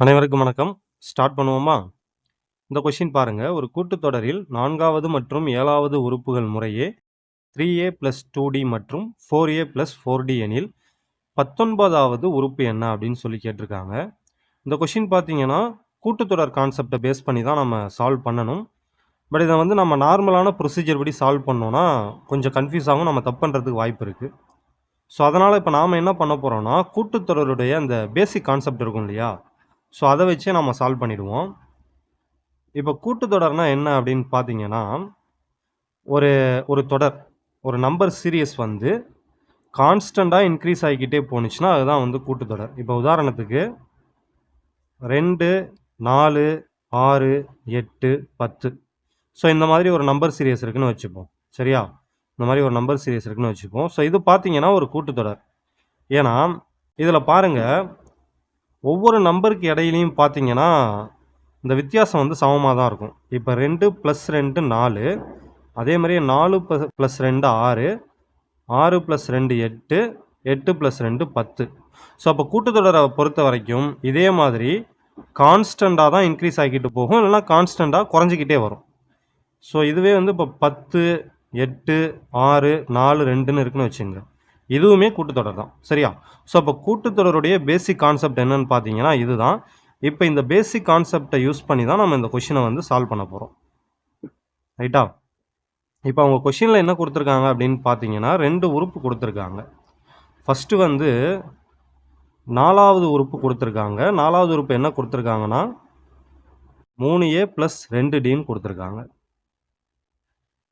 அனைவருக்கும் வணக்கம். ஸ்டார்ட் பண்ணுவோமா? இந்த கொஸ்டின் பாருங்க. ஒரு கூட்டுத்தொடரில் 4வது மற்றும் 7வது உறுப்புகள் முறையே 3a + 2d மற்றும் 4a + 4d எனில் 19வது உறுப்பு என்ன அப்படின்னு சொல்லி கேட்டிருக்காங்க. இந்த கொஸ்டின் பார்த்தீங்கன்னா கூட்டுத்தொடர் கான்செப்டை பேஸ் பண்ணி தான் நம்ம சால்வ் பண்ணணும். பட் இதை வந்து நம்ம நார்மலான ப்ரொசீஜர் படி சால்வ் பண்ணோன்னா கொஞ்சம் கன்ஃபியூஸ் ஆகும், நம்ம தப்பு பண்ணுறதுக்கு வாய்ப்பு இருக்குது. ஸோ அதனால் இப்போ நாம் என்ன பண்ண போகிறோம்னா கூட்டுத்தொடருடைய அந்த பேசிக் கான்செப்ட் இருக்கும் இல்லையா, ஸோ அதை வச்சே நம்ம சால்வ் பண்ணிவிடுவோம். இப்போ கூட்டுத்தொடர்னா என்ன அப்படின்னு பார்த்தீங்கன்னா, ஒரு ஒரு தொடர், ஒரு நம்பர் சீரியஸ் வந்து கான்ஸ்டண்ட்டாக இன்க்ரீஸ் ஆகிக்கிட்டே போணுச்சுன்னா அதுதான் வந்து கூட்டுத்தொடர். இப்போ உதாரணத்துக்கு 2, 4, 6, 8, 10. ஸோ இந்த மாதிரி ஒரு நம்பர் சீரியஸ் இருக்குன்னு வச்சுப்போம். சரியா? இந்த மாதிரி ஒரு நம்பர் சீரியஸ் இருக்குன்னு வச்சுப்போம். ஸோ இது பார்த்தீங்கன்னா ஒரு கூட்டுத்தொடர். ஏன்னா இதில் பாருங்கள், ஒவ்வொரு நம்பருக்கு இடையிலையும் பார்த்தீங்கன்னா இந்த வித்தியாசம் வந்து சமமாக தான் இருக்கும். இப்போ 2 + 2 4, அதே மாதிரியே 4 + 2 6, 6 + 2 8, 8 + 2 10. ஸோ அப்போ கூட்டுத்தொடரை பொறுத்த வரைக்கும் இதே மாதிரி கான்ஸ்டண்ட்டாக தான் இன்க்ரீஸ் ஆகிக்கிட்டு போகும், இல்லைனா கான்ஸ்டண்ட்டாக குறைஞ்சிக்கிட்டே வரும். ஸோ இதுவே வந்து இப்போ 10, 8, 6, 4, 2ன்னு இருக்குன்னு வச்சுங்க, இதுவுமே கூட்டுத்தொடர் தான். சரியா? ஸோ அப்போ கூட்டுத்தொடருடைய பேசிக் கான்செப்ட் என்னன்னு பார்த்தீங்கன்னா இதுதான். இப்போ இந்த பேசிக் கான்செப்டை யூஸ் பண்ணி தான் நம்ம இந்த கொஷினை வந்து சால்வ் பண்ண போகிறோம். ரைட்டா? இப்போ அவங்க கொஷினில் என்ன கொடுத்துருக்காங்க அப்படின்னு பார்த்தீங்கன்னா 2 உறுப்பு கொடுத்துருக்காங்க. ஃபஸ்ட்டு வந்து 4வது உறுப்பு கொடுத்துருக்காங்க. 4வது உறுப்பு என்ன கொடுத்துருக்காங்கன்னா 3a + 2dன்னு கொடுத்துருக்காங்க.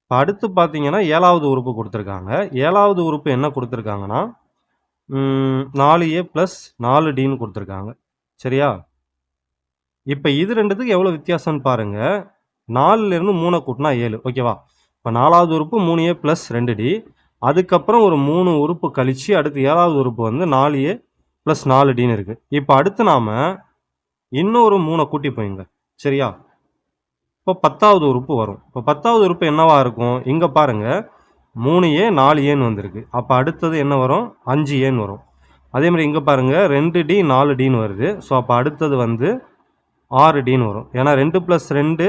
இப்போ அடுத்து பார்த்தீங்கன்னா 7வது உறுப்பு கொடுத்துருக்காங்க. 7வது உறுப்பு என்ன கொடுத்துருக்காங்கன்னா 4a + 4dன்னு கொடுத்துருக்காங்க. சரியா? இப்போ இது ரெண்டுத்துக்கு எவ்வளோ வித்தியாசம்னு பாருங்கள். 4லேருந்து 3 கூட்டினா 7. ஓகேவா? இப்போ 4வது உறுப்பு 3a + 2d, அதுக்கப்புறம் ஒரு 3 உறுப்பு கழித்து அடுத்து 7வது உறுப்பு வந்து 4a + 4dன்னு இருக்குது. இப்போ அடுத்து நாம் இன்னொரு 3 கூட்டி போயிங்க. சரியா? இப்போ 10வது உறுப்பு வரும். இப்போ 10வது உறுப்பு என்னவா இருக்கும்? இங்கே பாருங்கள், 3a 4aன்னு வந்திருக்கு. அப்போ அடுத்தது என்ன வரும்? 5aன்னு வரும். அதேமாதிரி இங்கே பாருங்கள் 2d 4dன்னு வருது. ஸோ அப்போ அடுத்தது வந்து 6dன்னு வரும். ஏன்னா 2 + 2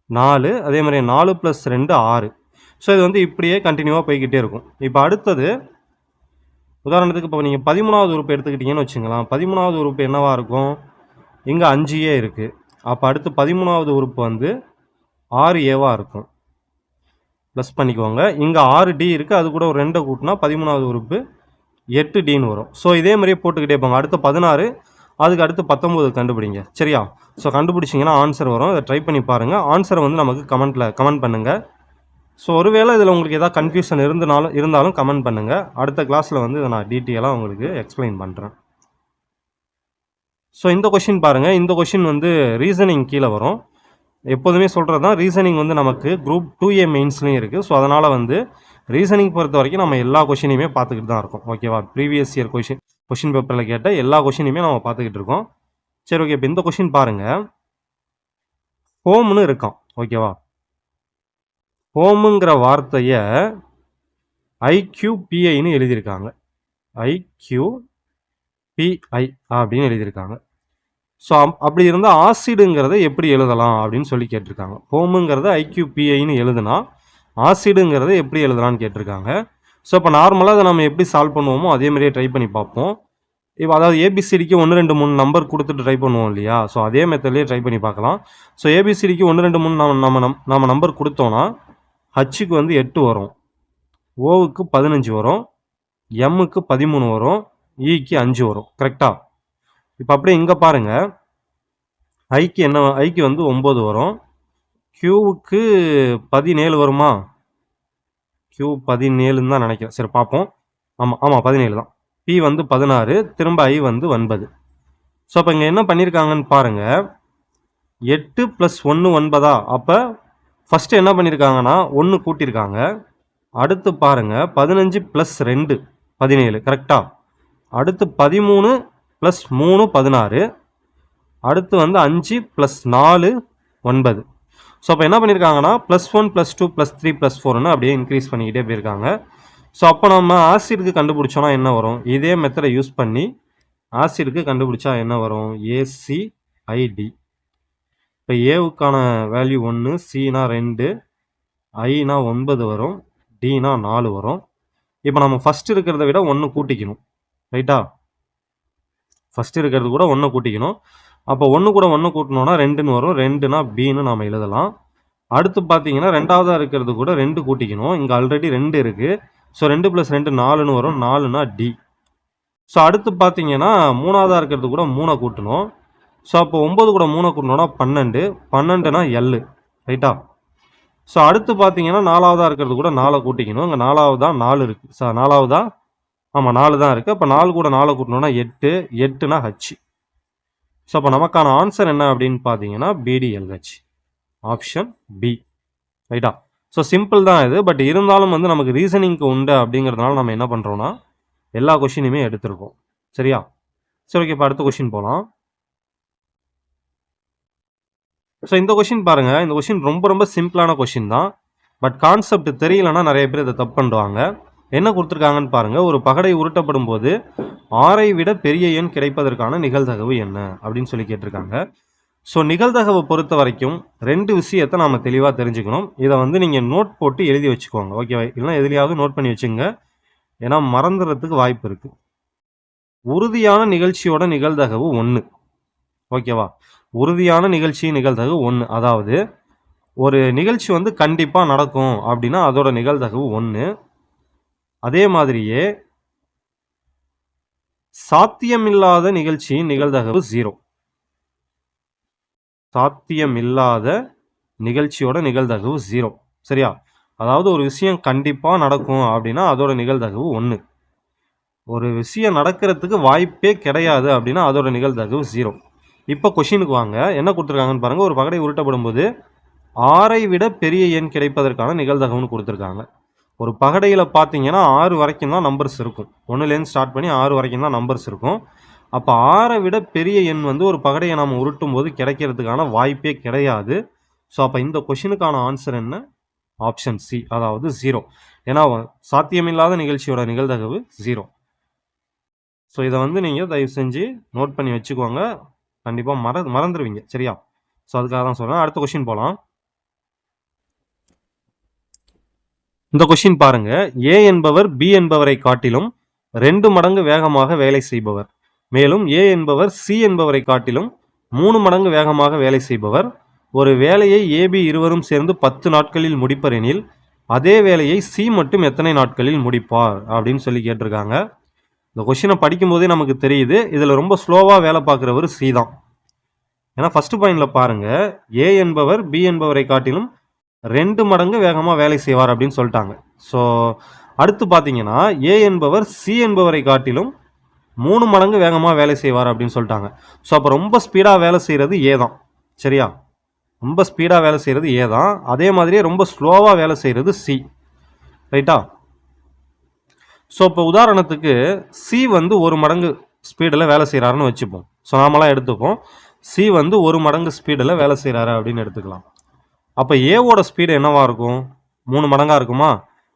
4, அதே மாதிரி 4 + 2 6. ஸோ இது வந்து இப்படியே கண்டினியூவாக போய்கிட்டே இருக்கும். இப்போ அடுத்தது உதாரணத்துக்கு இப்போ நீங்கள் 13வது உறுப்பு எடுத்துக்கிட்டிங்கன்னு வச்சுங்களேன். 13வது உறுப்பு என்னவாக இருக்கும்? இங்கே 5a இருக்குது. அப்போ அடுத்து 13வது உறுப்பு வந்து 6aவாக இருக்கும். ப்ளஸ் பண்ணிக்குவாங்க. இங்கே 6d இருக்குது, அது கூட ஒரு 2 கூட்டினா 13வது உறுப்பு 8dன்னு வரும். ஸோ இதே மாதிரியே போட்டுக்கிட்டே போங்க. அடுத்து 16, அதுக்கு அடுத்து 19 கண்டுபிடிங்க. சரியா? ஸோ கண்டுபிடிச்சிங்கன்னா ஆன்சர் வரும். இதை ட்ரை பண்ணி பாருங்கள். ஆன்சரை வந்து நமக்கு கமெண்ட் பண்ணுங்கள். ஸோ ஒருவேளை இதில் உங்களுக்கு எதாவது கன்ஃபியூஷன் இருந்தாலும் கமெண்ட் பண்ணுங்கள். அடுத்த கிளாஸில் வந்து இதை நான் டீட்டெயிலாக உங்களுக்கு எக்ஸ்பிளைன் பண்ணுறேன். ஸோ இந்த கொஷின் பாருங்கள். இந்த கொஷின் வந்து ரீசனிங் கீழே வரும். எப்போதுமே சொல்கிறது தான், ரீசனிங் வந்து நமக்கு குரூப் 2A மெயின்ஸ்லையும் இருக்குது. ஸோ அதனால் வந்து ரீசனிங் பொறுத்த வரைக்கும் நம்ம எல்லா கொஷினையுமே பார்த்துக்கிட்டு தான் இருக்கோம். ஓகேவா? ப்ரீவியஸ் இயர் கொஷின் பேப்பரில் கேட்ட எல்லா கொஷினையுமே நம்ம பார்த்துக்கிட்டு இருக்கோம். சரி, ஓகே. இப்போ இந்த கொஷின் பாருங்கள். ஹோம்னு இருக்கான். ஓகேவா? ஹோமுங்கிற வார்த்தையை IQPIன்னு எழுதியிருக்காங்க. IQPI அப்படின்னு எழுதியிருக்காங்க. ஸோ அப்படி இருந்தால் ஆசிடுங்கிறத எப்படி எழுதலாம் அப்படின்னு சொல்லி கேட்டிருக்காங்க. ஹோமுங்கிறத IQPIன்னு எழுதுனா ஆசிடுங்கிறத எப்படி எழுதலான்னு கேட்டிருக்காங்க. ஸோ இப்போ நார்மலாக அதை நம்ம எப்படி சால்வ் பண்ணுவோமோ அதே மாதிரியே ட்ரை பண்ணி பார்ப்போம். இப்போ அதாவது ஏபிசிடிக்கு 1 2 3 நம்பர் கொடுத்துட்டு ட்ரை பண்ணுவோம் இல்லையா? ஸோ அதே மெத்தட்லேயே ட்ரை பண்ணி பார்க்கலாம். ஸோ ஏபிசிடிக்கு 1 2 3 நம்ம நம்பர் கொடுத்தோன்னா ஹச்சுக்கு வந்து 8 வரும், ஓவுக்கு 15 வரும், எம்முக்கு 13 வரும், ஈக்கு 5 வரும். கரெக்டாக? இப்போ அப்படியே இங்கே பாருங்கள், ஐக்கு வந்து 9 வரும், கியூவுக்கு 17 வருமா? கியூ 17ன்னு தான் நினைக்கிறேன். சரி பார்ப்போம். ஆமாம் 17 தான். பி வந்து 16, திரும்ப ஐ வந்து 9. ஸோ அப்போ இங்கே என்ன பண்ணியிருக்காங்கன்னு பாருங்கள். 8 + 1 9. அப்போ ஃபஸ்ட்டு என்ன பண்ணியிருக்காங்கன்னா 1 கூட்டியிருக்காங்க. அடுத்து பாருங்கள் 15 + 2 17. கரெக்டாக? அடுத்து 13 + 3 16. அடுத்து வந்து 5 + 4 9. ஸோ அப்போ என்ன பண்ணியிருக்காங்கன்னா +1 +2 +3 +4ன்னு அப்படியே இன்க்ரீஸ் பண்ணிக்கிட்டே போயிருக்காங்க. ஸோ அப்போ நம்ம ஆசிடுக்கு கண்டுபிடிச்சோன்னா என்ன வரும்? இதே மெத்தடை யூஸ் பண்ணி ஆசிடுக்கு கண்டுபிடிச்சா என்ன வரும்? ACID. இப்போ ஏவுக்கான வேல்யூ 1, சினா 2, ஐனா 9 வரும், டினா 4 வரும். இப்போ நம்ம ஃபர்ஸ்ட் இருக்கிறத விட 1 கூட்டிக்கணும், ரைட்டா? ஃபர்ஸ்ட் இருக்கிறது கூட 1 கூட்டிக்கணும். அப்போ 1 கூட 1 கூட்டணும்னா 2ன்னு வரும். 2னா பின்னு நாம் எழுதலாம். அடுத்து பார்த்தீங்கன்னா ரெண்டாவதாக இருக்கிறது கூட 2 கூட்டிக்கணும். இங்கே ஆல்ரெடி 2 இருக்குது. ஸோ 2 + 2 4ன்னு வரும். 4னா டி. ஸோ அடுத்து பார்த்தீங்கன்னா மூணாவதாக இருக்கிறது கூட 3 கூட்டணும். ஸோ அப்போ 9 கூட 3 கூட்டணும்னா 12. 12னா எல், ரைட்டா? ஸோ அடுத்து பார்த்தீங்கன்னா நாலாவதாக இருக்கிறது கூட 4 கூட்டிக்கணும். இங்கே நாலாவதா 4 இருக்குது. ஸோ நாலாவதா ஆமாம் 4 தான் இருக்குது. அப்போ 4 கூட 4 கூட்டணும்னா 8. 8னா ஹச். ஸோ அப்போ நமக்கான ஆன்சர் என்ன அப்படின்னு பார்த்தீங்கன்னா BDLH, ஆப்ஷன் பி, ரைட்டா? ஸோ சிம்பிள் தான் இது. பட் இருந்தாலும் வந்து நமக்கு ரீசனிங்க்கு உண்டு அப்படிங்கிறதுனால நம்ம என்ன பண்ணுறோம்னா எல்லா கொஷினுமே எடுத்திருக்கோம். சரியா? சரி, ஓகே. இப்போ அடுத்த கொஷின் போகலாம். ஸோ இந்த கொஷின் பாருங்க. இந்த கொஷின் ரொம்ப ரொம்ப சிம்பிளான கொஷின் தான். பட் கான்செப்ட் தெரியலன்னா நிறைய பேர் இதை தப்பு பண்ணுவாங்க. என்ன கொடுத்துருக்காங்கன்னு பாருங்க. ஒரு பகடை உருட்டப்படும் போது 6ஐ விட பெரிய எண் கிடைப்பதற்கான நிகழ்தகவு என்ன அப்படின்னு சொல்லி கேட்டிருக்காங்க. ஸோ நிகழ்தகவை பொறுத்த வரைக்கும் 2 விஷயத்தை நாம் தெளிவாக தெரிஞ்சுக்கணும். இதை வந்து நீங்கள் நோட் போட்டு எழுதி வச்சுக்கோங்க, ஓகேவா? இல்லைனா எதுலையாவது நோட் பண்ணி வச்சுங்க, ஏன்னா மறந்துடுறதுக்கு வாய்ப்பு இருக்குது. உறுதியான நிகழ்ச்சியோட நிகழ்தகவு 1, ஓகேவா? உறுதியான நிகழ்ச்சி நிகழ்தகவு 1. அதாவது ஒரு நிகழ்ச்சி வந்து கண்டிப்பாக நடக்கும் அப்படின்னா அதோட நிகழ்தகவு 1. அதே மாதிரியே சாத்தியமில்லாத நிகழ்ச்சியின் நிகழ்தகவு 0. சாத்தியமில்லாத நிகழ்ச்சியோட நிகழ்தகவு 0. சரியா? அதாவது ஒரு விஷயம் கண்டிப்பாக நடக்கும் அப்படின்னா அதோட நிகழ்தகவு 1. ஒரு விஷயம் நடக்கிறதுக்கு வாய்ப்பே கிடையாது அப்படின்னா அதோட நிகழ்தகவு 0. இப்போ கொஷினுக்கு வாங்க. என்ன கொடுத்துருக்காங்கன்னு பாருங்கள். ஒரு பகடை உருட்டப்படும் போது 6ஐ விட பெரிய எண் கிடைப்பதற்கான நிகழ்தகவுன்னு கொடுத்துருக்காங்க. ஒரு பகடையில் பார்த்தீங்கன்னா 6 வரைக்கும் தான் நம்பர்ஸ் இருக்கும். 1லேருந்து ஸ்டார்ட் பண்ணி 6 வரைக்கும் தான் நம்பர்ஸ் இருக்கும். அப்போ 6ஐ விட பெரிய எண் வந்து ஒரு பகடையை நாம் உருட்டும் போது கிடைக்கிறதுக்கான வாய்ப்பே கிடையாது. ஸோ அப்போ இந்த கொஷினுக்கான ஆன்சர் என்ன? ஆப்ஷன் சி, அதாவது 0. ஏன்னா சாத்தியமில்லாத நிகழ்ச்சியோட நிகழ்தகவு 0. ஸோ இதை வந்து நீங்கள் தயவு செஞ்சு நோட் பண்ணி வச்சுக்கோங்க. கண்டிப்பாக மறந்துடுவீங்க. சரியா? ஸோ அதுக்காக தான் சொல்கிறேன். அடுத்த கொஷின் போகலாம். இந்த கொஷின் பாருங்க. ஏ என்பவர் பி என்பவரை காட்டிலும் 2 மடங்கு வேகமாக வேலை செய்பவர். மேலும் ஏ என்பவர் சி என்பவரை காட்டிலும் 3 மடங்கு வேகமாக வேலை செய்பவர். ஒரு வேலையை ஏபி இருவரும் சேர்ந்து 10 நாட்களில் முடிப்பர் எனில் அதே வேலையை சி மட்டும் எத்தனை நாட்களில் முடிப்பார் அப்படின்னு சொல்லி கேட்டிருக்காங்க. இந்த கொஷினை படிக்கும்போதே நமக்கு தெரியுது இதில் ரொம்ப ஸ்லோவாக வேலை பார்க்குறவர் சி தான். ஏன்னா ஃபர்ஸ்ட் பாயிண்டில் பாருங்கள், ஏ என்பவர் பி என்பவரை காட்டிலும் 2 மடங்கு வேகமாக வேலை செய்வார் அப்படின்னு சொல்லிட்டாங்க. ஸோ அடுத்து பார்த்தீங்கன்னா ஏ என்பவர் சி என்பவரை காட்டிலும் 3 மடங்கு வேகமாக வேலை செய்வார் அப்படின்னு சொல்லிட்டாங்க. ஸோ அப்போ ரொம்ப ஸ்பீடாக வேலை செய்கிறது ஏ தான். சரியா? ரொம்ப ஸ்பீடாக வேலை செய்கிறது ஏ தான். அதே மாதிரியே ரொம்ப ஸ்லோவாக வேலை செய்கிறது சி, ரைட்டா? ஸோ இப்போ உதாரணத்துக்கு சி வந்து 1 மடங்கு ஸ்பீடில் வேலை செய்கிறாருன்னு வச்சுப்போம். ஸோ நாமெல்லாம் எடுத்துப்போம் சி வந்து 1 மடங்கு ஸ்பீடில் வேலை செய்கிறாரு அப்படின்னு எடுத்துக்கலாம். அப்போ ஏவோட ஸ்பீடு என்னவா இருக்கும்? 3 மடங்காக இருக்குமா?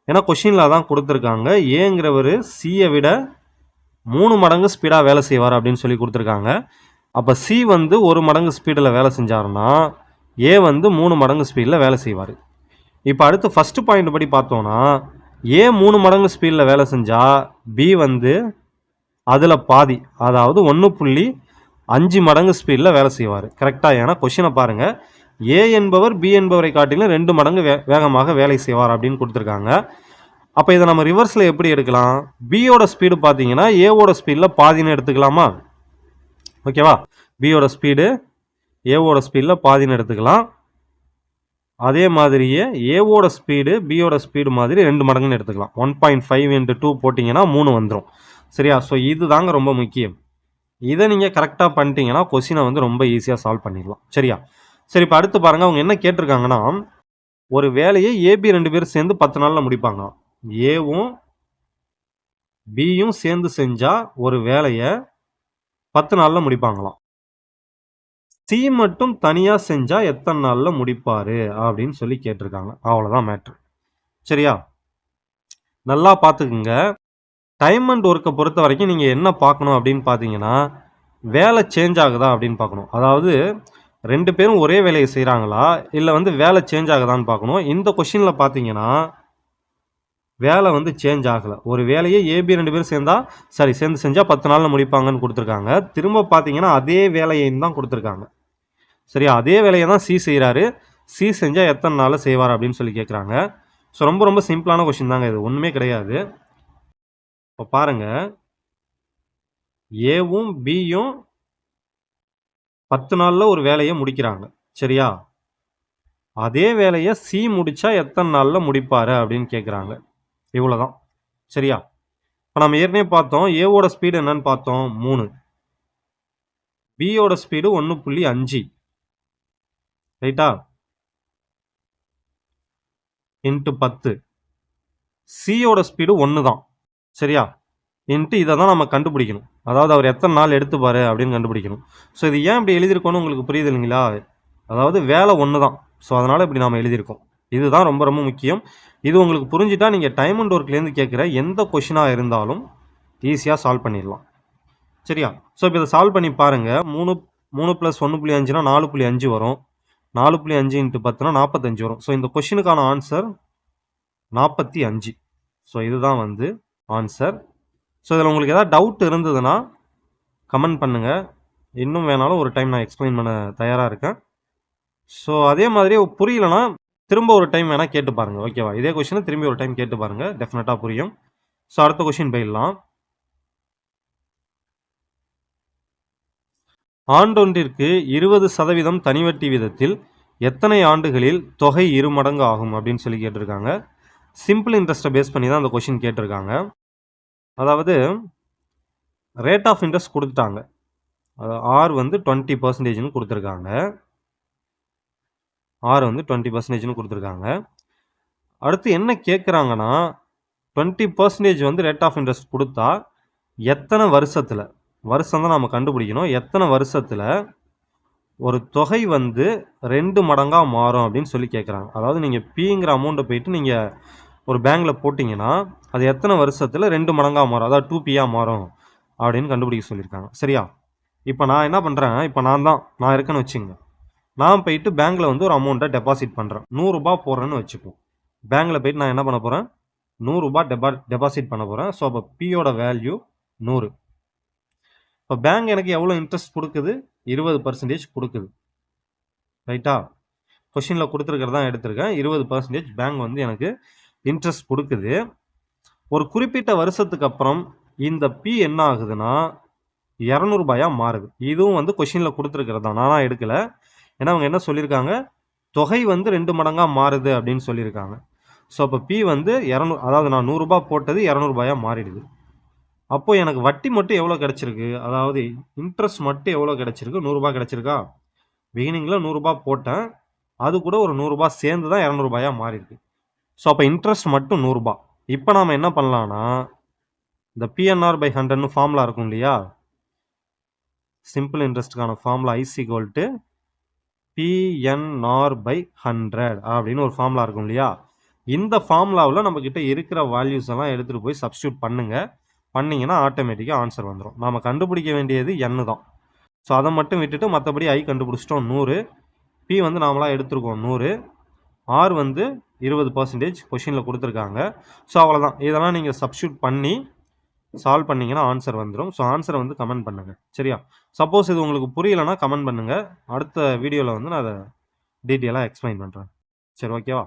ஏன்னா கொஷினில் தான் கொடுத்துருக்காங்க ஏங்கிறவர் சியை விட 3 மடங்கு ஸ்பீடாக வேலை செய்வார் அப்படின்னு சொல்லி கொடுத்துருக்காங்க. அப்போ சி வந்து 1 மடங்கு ஸ்பீடில் வேலை செஞ்சாருன்னா ஏ வந்து 3 மடங்கு ஸ்பீடில் வேலை செய்வார். இப்போ அடுத்து ஃபஸ்ட்டு பாயிண்ட் படி பார்த்தோன்னா ஏ 3 மடங்கு ஸ்பீடில் வேலை செஞ்சால் பி வந்து அதில் பாதி, அதாவது 1.5 மடங்கு ஸ்பீடில் வேலை செய்வார். கரெக்டாக? ஏன்னா கொஷினை பாருங்கள், ஏ என்பவர் பி என்பவரை காட்டிலும் 2 மடங்கு வேகமாக வேலை செய்வார் அப்படின்னு கொடுத்துருக்காங்க. அப்போ இதை நம்ம ரிவர்ஸில் எப்படி எடுக்கலாம்? பியோட ஸ்பீடு பார்த்தீங்கன்னா ஏவோட ஸ்பீடில் பாதின்னு எடுத்துக்கலாமா? ஓகேவா? பியோட ஸ்பீடு ஏவோட ஸ்பீடில் பாதின்னு எடுத்துக்கலாம். அதே மாதிரியே ஏவோட ஸ்பீடு பியோட ஸ்பீடு மாதிரி 2 மடங்குன்னு எடுத்துக்கலாம். 1.5 × 2 போட்டிங்கன்னா 3 வந்துடும். சரியா? ஸோ இது தாங்க ரொம்ப முக்கியம். இதை நீங்கள் கரெக்டாக பண்ணிட்டீங்கன்னா கொஸ்டினை வந்து ரொம்ப ஈஸியாக சால்வ் பண்ணிடலாம். சரியா? சரி, இப்போ அடுத்து பாருங்கள். அவங்க என்ன கேட்டிருக்காங்கன்னா ஒரு வேலையை ஏபி 2 பேரும் சேர்ந்து 10 நாளில் முடிப்பாங்க. ஏவும் பியும் சேர்ந்து செஞ்சால் ஒரு வேலையை 10 நாளில் முடிப்பாங்களாம். சி மட்டும் தனியாக செஞ்சால் எத்தனை நாளில் முடிப்பார் அப்படின்னு சொல்லி கேட்டிருக்காங்க. அவ்வளோதான் மேட்ரு. சரியா? நல்லா பார்த்துக்குங்க. டைம் அண்ட் ஒர்க்கை பொறுத்த வரைக்கும் நீங்கள் என்ன பார்க்கணும் அப்படின்னு பார்த்தீங்கன்னா, வேலை சேஞ்ச் ஆகுதா அப்படின்னு பார்க்கணும். அதாவது 2 பேரும் ஒரே வேலையை செய்கிறாங்களா, இல்லை வந்து வேலை சேஞ்ச் ஆகுதான்னு பார்க்கணும். இந்த கொஷினில் பார்த்தீங்கன்னா, வேலை வந்து சேஞ்ச் ஆகலை. ஒரு வேலையை ஏபி 2 பேரும் சேர்ந்து செஞ்சால் 10 நாளில் முடிப்பாங்கன்னு கொடுத்துருக்காங்க. திரும்ப பார்த்தீங்கன்னா அதே வேலையையும் தான் கொடுத்துருக்காங்க. சரியா, அதே வேலையை தான் சி செய்கிறாரு. சி செஞ்சால் எத்தனை நாளில் செய்வார் அப்படின்னு சொல்லி கேட்குறாங்க. ஸோ ரொம்ப ரொம்ப சிம்பிளான கொஷின் தாங்க, இது ஒன்றுமே கிடையாது. இப்போ பாருங்க, ஏவும் பியும் 10 நாளில் ஒரு வேலையை முடிக்கிறாங்க. சரியா, அதே வேலையை சி முடித்தா எத்தனை நாளில் முடிப்பார் அப்படின்னு கேட்குறாங்க. இவ்வளோதான். சரியா, இப்போ நம்ம ஏற்கனவே பார்த்தோம், ஏவோட ஸ்பீடு என்னன்னு பார்த்தோம் 3, பியோட ஸ்பீடு 1.5, ரைட்டா, இன்ட்டு 10. சியோட ஸ்பீடு 1 தான். சரியா, இன்ட்டு இதை தான் நம்ம கண்டுபிடிக்கணும். அதாவது அவர் எத்தனை நாள் எடுத்துப்பார் அப்படின்னு கண்டுபிடிக்கணும். ஸோ இது ஏன் இப்படி எழுதியிருக்கோன்னு உங்களுக்கு புரியுது இல்லைங்களா? அதாவது வேலை 1 தான். ஸோ அதனால் இப்படி நாம் எழுதியிருக்கோம். இதுதான் ரொம்ப ரொம்ப முக்கியம். இது உங்களுக்கு புரிஞ்சுட்டா நீங்கள் டைம் அண்ட் ஒர்க்லேருந்து கேட்குற எந்த கொஷினாக இருந்தாலும் ஈஸியாக சால்வ் பண்ணிடலாம். சரியா, ஸோ இப்போ இதை சால்வ் பண்ணி பாருங்கள். 3 + 1.5னா 4.5 வரும். 4.5 × 10னா 45 வரும். ஸோ இந்த கொஷினுக்கான ஆன்சர் 45. ஸோ இதுதான் வந்து ஆன்சர். ஸோ இதில் உங்களுக்கு ஏதாவது டவுட் இருந்ததுன்னா கமெண்ட் பண்ணுங்கள். இன்னும் வேணாலும் ஒரு டைம் நான் எக்ஸ்பிளைன் பண்ண தயாராக இருக்கேன். ஸோ அதே மாதிரி புரியலனா திரும்ப ஒரு டைம் வேணால் கேட்டு பாருங்கள். ஓகேவா, இதே கொஷினை திரும்பி ஒரு டைம் கேட்டு பாருங்கள், டெஃபினட்டாக புரியும். ஸோ அடுத்த கொஷின் போயிடலாம். ஆண்டொன்றிற்கு 20% தனி வட்டி வீதத்தில் எத்தனை ஆண்டுகளில் தொகை 2 மடங்கு ஆகும் அப்படின்னு சொல்லி கேட்டிருக்காங்க. சிம்பிள் இன்ட்ரெஸ்ட்டை பேஸ் பண்ணி தான் அந்த கொஷின் கேட்டிருக்காங்க. அதாவது ரேட் ஆஃப் இன்ட்ரெஸ்ட் கொடுத்துட்டாங்க. ஆர் வந்து 20%ன்னு கொடுத்துருக்காங்க. ஆர் வந்து 20%ன்னு கொடுத்துருக்காங்க. அடுத்து என்ன கேட்குறாங்கன்னா, 20% வந்து ரேட் ஆஃப் இன்ட்ரெஸ்ட் கொடுத்தா எத்தனை வருஷத்தில், வருஷம் தான் நம்ம கண்டுபிடிக்கணும், எத்தனை வருஷத்தில் ஒரு தொகை வந்து 2 மடங்காக மாறும் அப்படின்னு சொல்லி கேட்குறாங்க. அதாவது நீங்கள் பிங்கிற அமௌண்ட்டை போயிட்டு நீங்கள் ஒரு பேங்கில் போட்டிங்கன்னா அது எத்தனை வருஷத்தில் 2 மடங்காக மாறும், அதாவது 2P மாறும் அப்படின்னு கண்டுபிடிக்க சொல்லியிருக்காங்க. சரியா, இப்போ நான் என்ன பண்ணுறேன், இப்போ நான் இருக்கேன்னு வச்சுங்க. நான் போயிட்டு பேங்க்கில் வந்து ஒரு அமௌண்ட்டை டெபாசிட் பண்ணுறேன். 100 ரூபா போடுறேன்னு வச்சுப்போம். பேங்க்கில் போயிட்டு நான் என்ன பண்ண போகிறேன், 100 ரூபா டெபாசிட் பண்ண போகிறேன். ஸோ அப்போ பியோட வேல்யூ 100. இப்போ பேங்க் எனக்கு எவ்வளோ இன்ட்ரெஸ்ட் கொடுக்குது, 20% கொடுக்குது. ரைட்டா, கொஷினில் கொடுத்துருக்கிறதான் எடுத்திருக்கேன். 20% பேங்க் வந்து எனக்கு இன்ட்ரெஸ்ட் கொடுக்குது. ஒரு குறிப்பிட்ட வருஷத்துக்கு அப்புறம் இந்த பி என்ன ஆகுதுன்னா 200 ரூபாயாக மாறுது. இதுவும் வந்து கொஷினில் கொடுத்துருக்கிறது தான், நானாக எடுக்கலை. ஏன்னா அவங்க என்ன சொல்லியிருக்காங்க, தொகை வந்து 2 மடங்காக மாறுது அப்படின்னு சொல்லியிருக்காங்க. ஸோ அப்போ பி வந்து 200, அதாவது நான் 100 ரூபா போட்டது 200 ரூபாயாக மாறிடுது. அப்போது எனக்கு வட்டி மட்டும் எவ்வளோ கிடச்சிருக்கு, அதாவது இன்ட்ரெஸ்ட் மட்டும் எவ்வளோ கிடச்சிருக்கு, 100 ரூபா கிடச்சிருக்கா. பிகினிங்கில் 100 ரூபா போட்டேன், அது கூட ஒரு 100 ரூபா சேர்ந்து தான் 200 ரூபாயாக மாறிருக்கு. ஸோ அப்போ இன்ட்ரெஸ்ட் மட்டும் 100 ரூபா. இப்போ நாம் என்ன பண்ணலான்னா, இந்த PNR/100ன்னு ஃபார்முலா இருக்கும் இல்லையா, சிம்பிள் இன்ட்ரெஸ்ட்டுக்கான ஃபார்முலா I = PNR/100 அப்படின்னு ஒரு ஃபார்முலா இருக்கும் இல்லையா. இந்த ஃபார்முலாவில் நம்மக்கிட்ட இருக்கிற வேல்யூஸ் எல்லாம் எடுத்துகிட்டு போய் சப்ஸ்டியூட் பண்ணிங்கன்னா ஆட்டோமேட்டிக்காக ஆன்சர் வந்துடும். நாம் கண்டுபிடிக்க வேண்டியது n தான். ஸோ அதை மட்டும் விட்டுட்டு மற்றபடி I கண்டுபிடிச்சிட்டோம் 100, P வந்து நாமளாக எடுத்துருக்கோம் 100, R வந்து 20% கொஷினில் கொடுத்துருக்காங்க. ஸோ அவ்வளோதான். இதெல்லாம் நீங்கள் சப்ஸ்டியூட் பண்ணி சால்வ் பண்ணிங்கன்னா ஆன்சர் வந்துடும். ஸோ ஆன்சரை வந்து கமெண்ட் பண்ணுங்கள். சரியா, சப்போஸ் இது உங்களுக்கு புரியலைன்னா கமெண்ட் பண்ணுங்கள். அடுத்த வீடியோவில் வந்து நான் அதை டீட்டெயிலாக எக்ஸ்பிளைன் பண்ணுறேன். சரி, ஓகேவா.